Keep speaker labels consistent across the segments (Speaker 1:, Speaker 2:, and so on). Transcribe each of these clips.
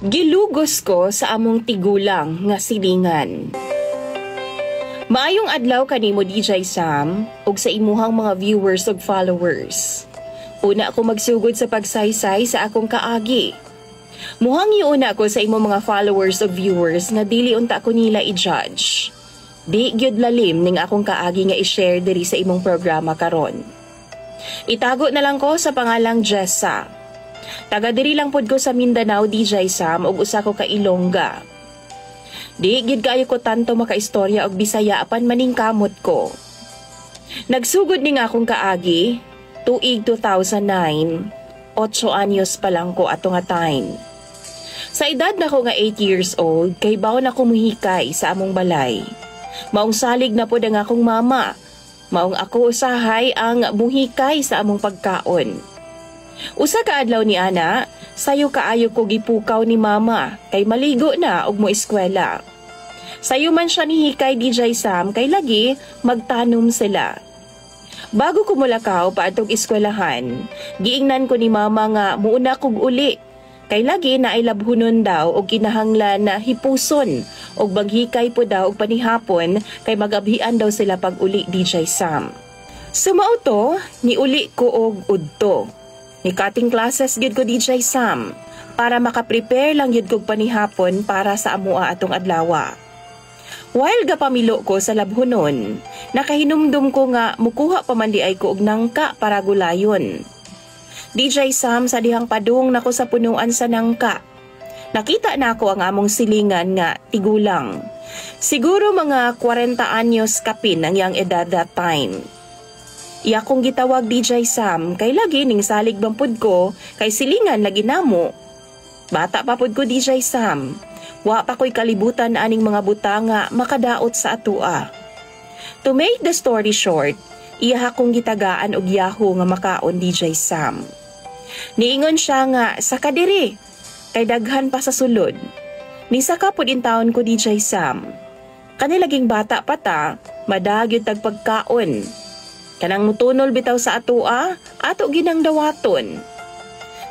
Speaker 1: Gilugos ko sa among tigulang nga silingan. Maayong adlaw kanimo DJ Sam ug sa imuhang mga viewers ug followers. Una ako magsugod sa pagsaysay sa akong kaagi. Muhang iuna ko sa imong mga followers ug viewers nga dili unta ko nila i-judge. Di gyud lalim ning akong kaagi nga i-share diri sa imong programa karon. Itago na lang ko sa pangalang Jessa. Taga diri lang pod ko sa Mindanao DJ Sam ug usa ko ka Ilongga. Di gid kaayo ko tanto makaistorya og Bisaya apan maning kamot ko. Nagsugod ning akong kaagi tuig 2009, 8 anyos pa lang ko ato nga time. Sa edad nako nga 8 years old kay bawon ako muhikay sa among balay. Maong salig na pod ang akong mama. Maong ako usahay ang muhikay sa among pagkaon. Usa ka adlaw ni ana, sayo kaayo ko gipukaw ni mama kay maligo na og mo eskwela. Sayo man siya ni hikay DJ Sam kay lagi magtanom sila. Bago ko mulakaw paadtong eskwelahan, giingnan ko ni mama nga muuna kog uli. Kay lagi na ay labhunon daw og kinahanglan na hipuson og baghikay po daw og panihapon kay magabhian daw sila pag uli DJ Sam. Sumao to, ni uli ko og udto. Ni cutting classes gyud ko DJ Sam para makaprepare lang gyud kog panihapon para sa amua atong adlawa. While gapamilo ko sa labhonon, nakahinumdum ko nga mukuha pa man di ay ko og nangka para gulayon. DJ Sam sa dihang padung nako sa punuan sa nangka. Nakita na ako ang among silingan nga tigulang. Siguro mga 40 anyos kapin ang yang edad that time. Iya kong gitawag DJ Sam kay lagi ning salig bampod ko kay silingan lagi namo. Bata pa pod ko DJ Sam. Wa pa ko'y kalibutan aning mga buta nga makadaot sa atua. To make the story short, iya kong gitagaan og Yahoo nga makaon DJ Sam. Niingon siya nga sa kadiri kay daghan pa sa sulod. Ni saka pod in taon ko DJ Sam. Kanilaging bata pa ta, madagyod tag pagkaon. Kanang mutunol bitaw sa atua, ato ginang dawaton.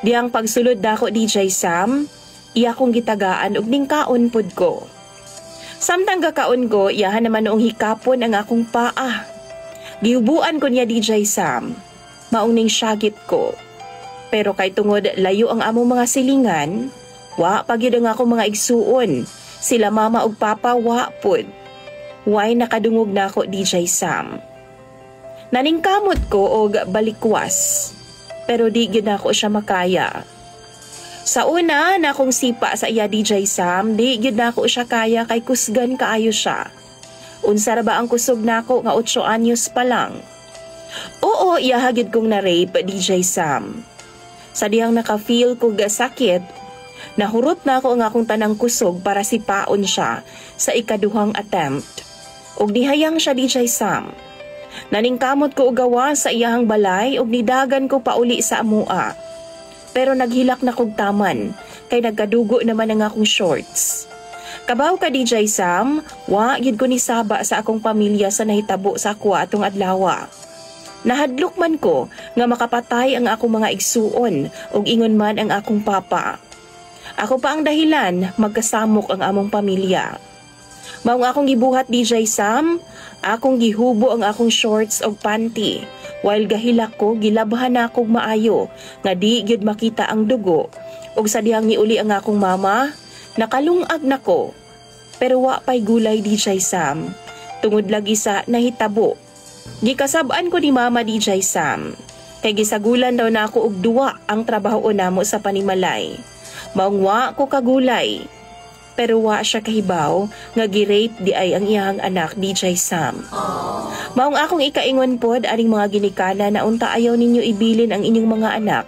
Speaker 1: Diyang pagsulod dako DJ Sam, iya kong gitagaan og ning kaon pod ko. Samtang gakaon ko, iyahan naman noong hikapon ang akong paa. Giubuan ko niya DJ Sam, maong ning syagit ko. Pero kay tungod layo ang among mga silingan, wa pagyud ang akong mga igsuon. Sila mama ug papa wa pod. Why nakadungog na ako DJ Sam. Naningkamot ko og balikwas, pero di gyud ako siya makaya. Sa una na akong sipa sa iya DJ Sam, di gyud ako siya kaya kay kusgan kaayo siya. Unsa ra ba ang kusog nako nga 8 anyos pa lang? Oo, iyahagid kong na-rape DJ Sam. Sa dihang naka-feel ko sakit, nahurot na ako ang akong tanang kusog para sipaon siya sa ikaduhang attempt. Og nihayang siya DJ Sam. Naningkamot ko ugawa sa iyahang balay ug nidagan ko pauli sa amua. Pero naghilak na kog taman kay nagkadugo naman ang akong shorts. Kabaw ka DJ Sam, wa gyud ko ni saba sa akong pamilya sa nahitabo sa ako atong adlawa. Nahadlok man ko nga makapatay ang akong mga igsuon ug ingon man ang akong papa. Ako pa ang dahilan magkasamok ang among pamilya. Maong akong gibuhat DJ Sam, akong gihubo ang akong shorts og panty. While gahilak ko, gilabhan na akong maayo nga di gyud makita ang dugo. Og sa dihang niuli ang akong mama, nakalungag nako. Pero wa pay gulay DJ Sam, tungod lagi sa nahitabo. Gikasab-an ko ni mama DJ Sam, kay gisagulan daw na ako og duwa ang trabaho namo sa panimalay. Maong wa ko kagulay. Pero wa siya kahibaw nga gi-rape di ay ang iyang anak DJ Sam. Maong akong ikaingon pod aning mga ginikana na unta ayaw ninyo ibilin ang inyong mga anak.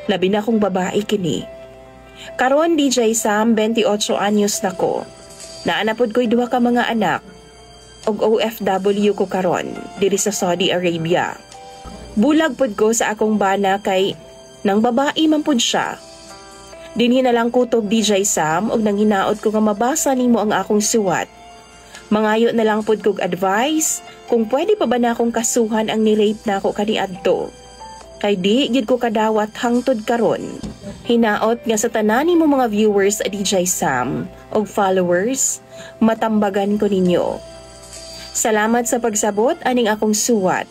Speaker 1: Labi na kong babae kini. Karon DJ Sam 28 anyos na ko. Naanapod ko'y duha ka mga anak. Og OFW ko karon diri sa Saudi Arabia. Bulag pod ko sa akong bana kay nang babae man pod siya. Dinhi na lang kutob DJ Sam og nang hinaot ko nga mabasa nimo ang akong suwat. Mangayo na lang pod kog advice kung pwede pa ba na akong kasuhan ang ni-rape na ako kaniadto. Kay di gid ko kadawat hangtod karon. Hinaot nga sa tanan nimo mga viewers a DJ Sam og followers, matambagan ko ninyo. Salamat sa pagsabot aning akong suwat.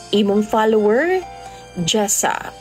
Speaker 1: Imong follower, Jessa.